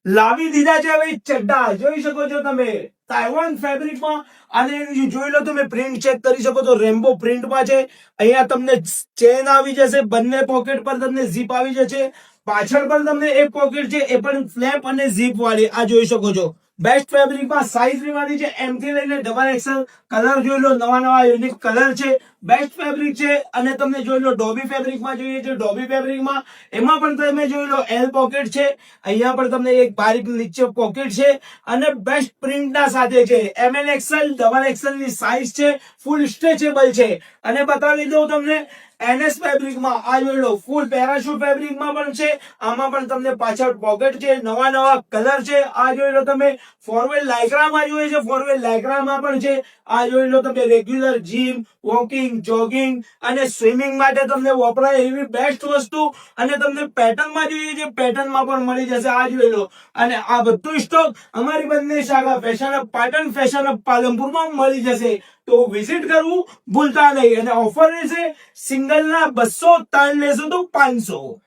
લાવી દીધા છે હવે ચડ્ડા, જોઈ શકો છો તમે તાઇવાન ફેબ્રિકમાં. અને જોઈ લો તમે, પ્રિન્ટ ચેક કરી શકો છો, રેમ્બો પ્રિન્ટમાં છે. અહીંયા તમને ચેન આવી જશે, બંને પોકેટ પર તમને ઝીપ આવી જશે. પાછળ પણ તમને એક પોકેટ છે, એ પણ ફ્લેપ અને ઝીપ વાળી, આ જોઈ શકો છો. બેસ્ટ ફેબ્રિકમાં સાઈઝ લેવાની છે એમ થી લઈને ડબલ એક્સેલ. કલર જોઈ લો, નવા નવા યુનિક કલર છે. બેસ્ટ ફેબ્રિક છે. અને તમને જોઈ લો ડોબી ફેબ્રિકમાં જોઈએ છે, ડોબી ફેબ્રિકમાં એમાં પણ તમે જોઈ લો એલ પોકેટ છે. અહીંયા પણ તમને એક બારીક નીચે પોકેટ છે. અને બેસ્ટ પ્રિન્ટના સાથે છે. એમએલ એક્સેલ ડબલ એક્સેલ ની સાઈઝ છે, ફૂલ સ્ટ્રેચેબલ છે. અને બતાવી દઉં તમને એનએસ ફેબ્રિકમાં, આ જોઈ લો ફૂલ પેરાશૂટ ફેબ્રિકમાં પણ છે. આમાં પણ તમને પાછળ પોકેટ છે, નવા નવા કલર છે. આ જોઈ લો તમે ફોરવેલ લાઇક્રામાં જોઈએ છે, ફોરવેલ લાઇક્રામાં પણ છે. આ જોઈ લો તમે રેગ્યુલર જીમ, વોકિંગ, જોગિંગ અને સ્વિમિંગ માટે તમને વપરાય એવી બેસ્ટ વસ્તુ. અને તમને પેટર્નમાં જોઈએ છે, પેટર્નમાં પણ મળી જશે. આ જોઈ લો. અને આ બધું સ્ટોક અમારી બંને શાખા fashion hub Patan, fashion hub પાલનપુરમાં મળી જશે. તો વિઝિટ કરવું ભૂલતા નહીં. અને ઓફર રહેશે સિંગલ ના 200, ત્રણ લેશો તો 500.